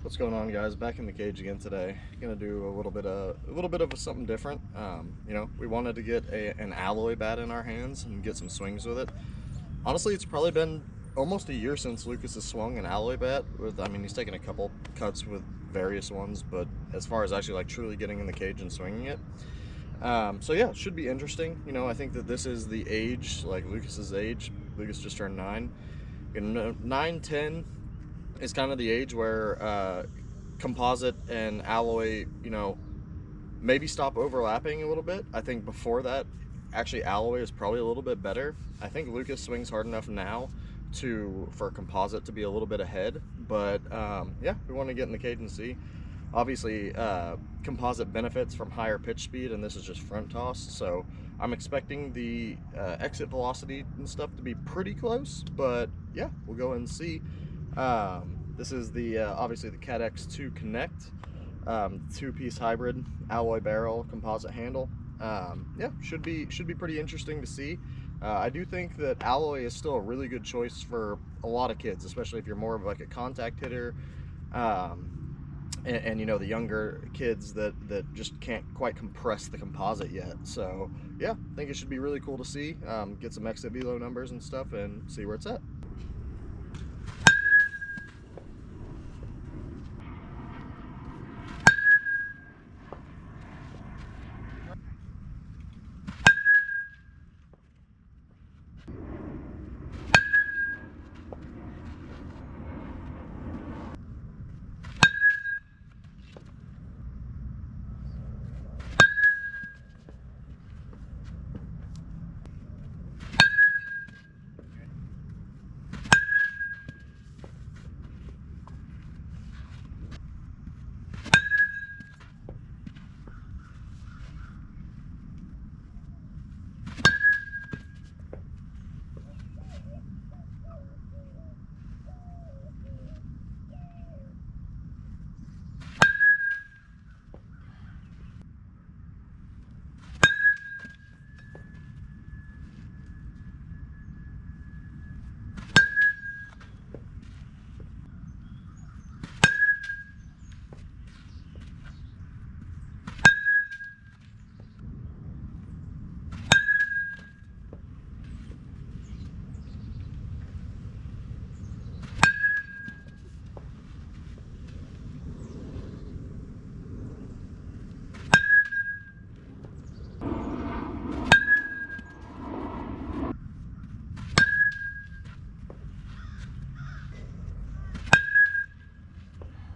What's going on, guys? Back in the cage again today. Gonna do a little bit of something different. We wanted to get an alloy bat in our hands and get some swings with it. Honestly, it's probably been almost a year since Lucas has swung an alloy bat. He's taken a couple cuts with various ones, but as far as actually like truly getting in the cage and swinging it, so yeah, it should be interesting. I think that this is the age, like Lucas's age. Lucas just turned 9. 9, 10 is kind of the age where composite and alloy, maybe stop overlapping a little bit. I think before that, actually alloy is probably a little bit better. I think Lucas swings hard enough now for composite to be a little bit ahead. But yeah, we want to get in the cage and see. Obviously, composite benefits from higher pitch speed, and this is just front toss. So I'm expecting the exit velocity and stuff to be pretty close. But yeah, we'll go and see. This is the obviously the Cat X2 Connect, two-piece hybrid alloy barrel composite handle. Yeah, should be pretty interesting to see. I do think that alloy is still a really good choice for a lot of kids, especially if you're more of like a contact hitter. And the younger kids that just can't quite compress the composite yet. So yeah, I think it should be really cool to see, get some exit velo numbers and stuff and see where it's at.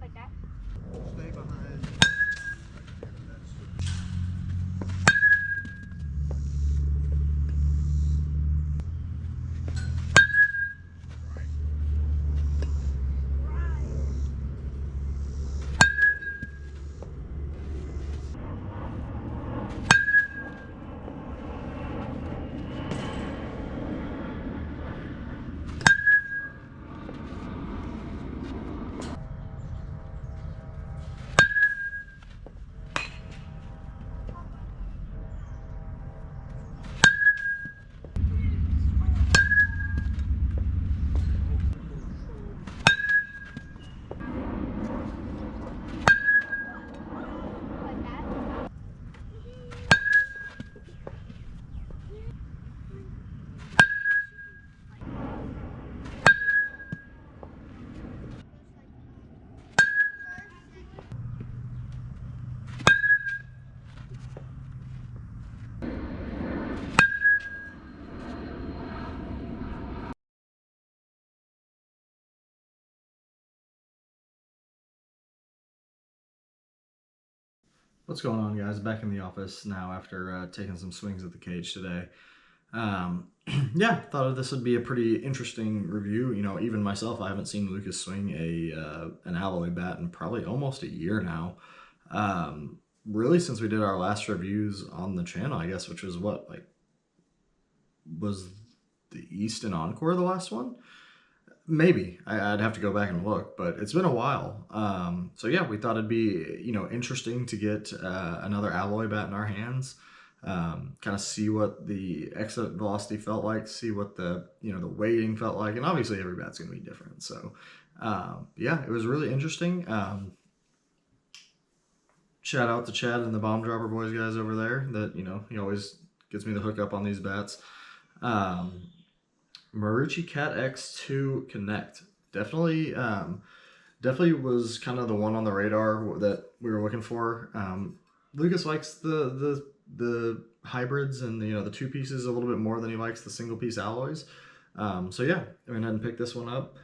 Like that? Stay behind. Like that? What's going on, guys? Back in the office now after taking some swings at the cage today. Yeah, thought this would be a pretty interesting review. Even myself, I haven't seen Lucas swing an alloy bat in probably almost a year now. Really, since we did our last reviews on the channel, I guess, which was what, like, was the Easton Encore the last one? Maybe I'd have to go back and look, but it's been a while. So yeah, we thought it'd be interesting to get another alloy bat in our hands, kind of see what the exit velocity felt like, see what the the weighting felt like, and obviously every bat's gonna be different. So Yeah, it was really interesting. Shout out to Chad and the Bomb Dropper Boys guys over there. That he always gets me the hookup on these bats. Um, Marucci Cat X2 Connect definitely definitely was kind of the one on the radar that we were looking for. Lucas likes the hybrids and the two pieces a little bit more than he likes the single piece alloys. So yeah, I went ahead and picked this one up.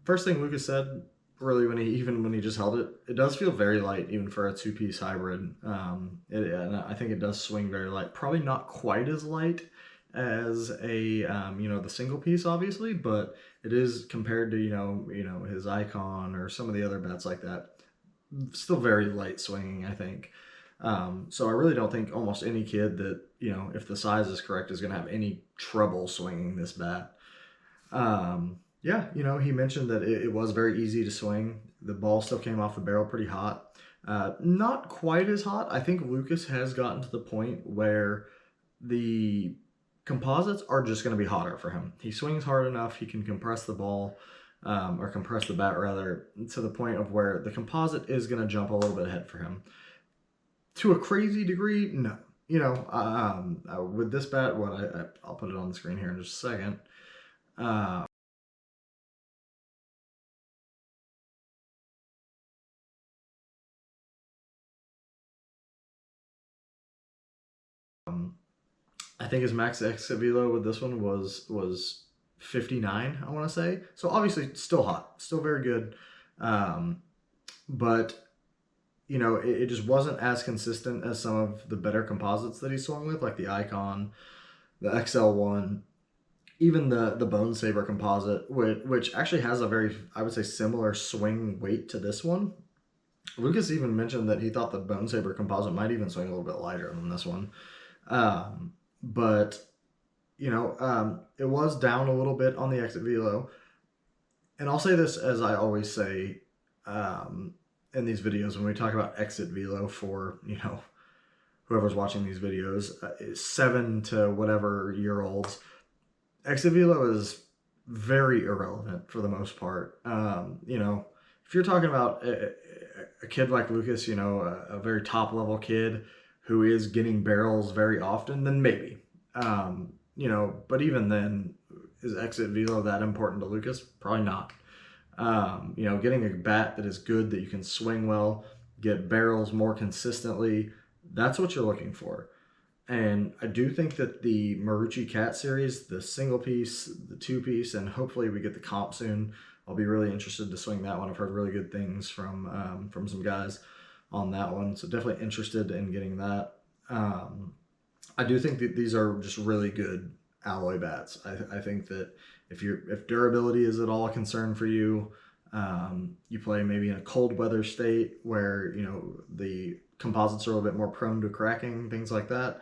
First thing Lucas said, really, when he just held it, it does feel very light even for a two piece hybrid. And I think it does swing very light. Probably not quite as light as a the single piece, obviously, but it is compared to his Icon or some of the other bats like that. Still very light swinging, I think. So I really don't think almost any kid that if the size is correct, is going to have any trouble swinging this bat. Yeah, he mentioned that it was very easy to swing. The ball still came off the barrel pretty hot. Not quite as hot. I think Lucas has gotten to the point where the composites are just going to be hotter for him. He swings hard enough. He can compress the ball, or compress the bat rather, to the point of where the composite is going to jump a little bit ahead for him. To a crazy degree, no. With this bat, I'll put it on the screen here in just a second. I think his max exit velo with this one was 59, I want to say. So obviously still hot, still very good. But it just wasn't as consistent as some of the better composites that he swung with, like the Icon, the XL1, even the Bone Saber composite, which actually has a very, I would say, similar swing weight to this one. Lucas even mentioned that he thought the Bone Saber composite might even swing a little bit lighter than this one. But it was down a little bit on the exit velo. And I'll say this, as I always say in these videos when we talk about exit velo for whoever's watching these videos, 7 to whatever year olds, exit velo is very irrelevant for the most part. If you're talking about a kid like Lucas, a very top level kid who is getting barrels very often, then maybe. But even then, is exit velo that important to Lucas? Probably not. Getting a bat that is good, that you can swing well, get barrels more consistently, that's what you're looking for. And I do think that the Marucci Cat series, the single piece, the two piece, and hopefully we get the comp soon. I'll be really interested to swing that one. I've heard really good things from some guys on that one, so definitely interested in getting that. I do think that these are just really good alloy bats. I think that if durability is at all a concern for you, you play maybe in a cold weather state where the composites are a little bit more prone to cracking, things like that.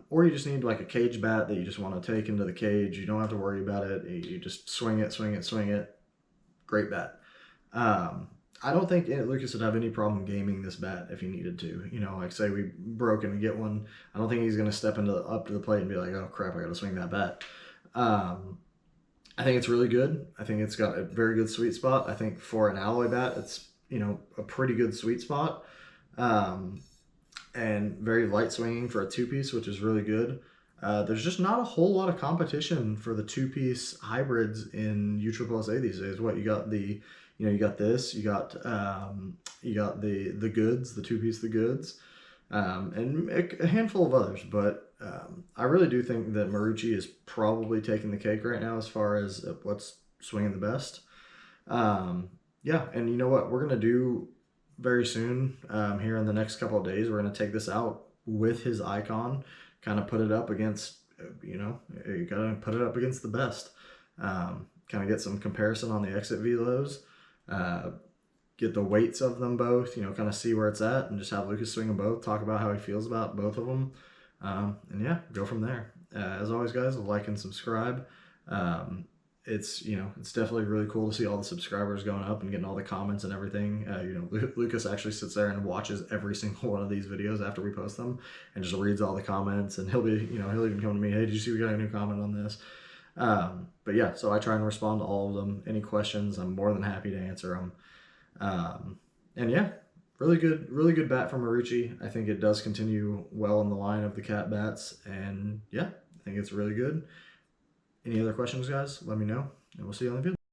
Or you just need like a cage bat that you just want to take into the cage. You don't have to worry about it. You just swing it, swing it, swing it. Great bat. I don't think Lucas would have any problem gaming this bat if he needed to. Like say we broke and we get one. I don't think he's going to step up to the plate and be like, oh crap, I got to swing that bat. I think it's really good. I think it's got a very good sweet spot. I think for an alloy bat, it's a pretty good sweet spot. And very light swinging for a two-piece, which is really good. There's just not a whole lot of competition for the two-piece hybrids in USSSA these days. What you got you got this, you got the goods, the two-piece, the goods, and a handful of others. But I really do think that Marucci is probably taking the cake right now as far as what's swinging the best. Yeah, and you know what we're gonna do very soon, here in the next couple of days, we're going to take this out with his Icon, kind of put it up against, you got to put it up against the best, kind of get some comparison on the exit velos, get the weights of them both, kind of see where it's at, and just have Lucas swing them both, talk about how he feels about both of them, and yeah, go from there. As always, guys, like and subscribe. It's definitely really cool to see all the subscribers going up and getting all the comments and everything. Lucas actually sits there and watches every single one of these videos after we post them and just reads all the comments, and he'll even come to me, hey, did you see we got a new comment on this? But yeah, so I try and respond to all of them. Any questions, I'm more than happy to answer them. And yeah, really good bat from Marucci. I think it does continue well in the line of the cat bats, and yeah, I think it's really good. Any other questions, guys? Let me know, and we'll see you on the video.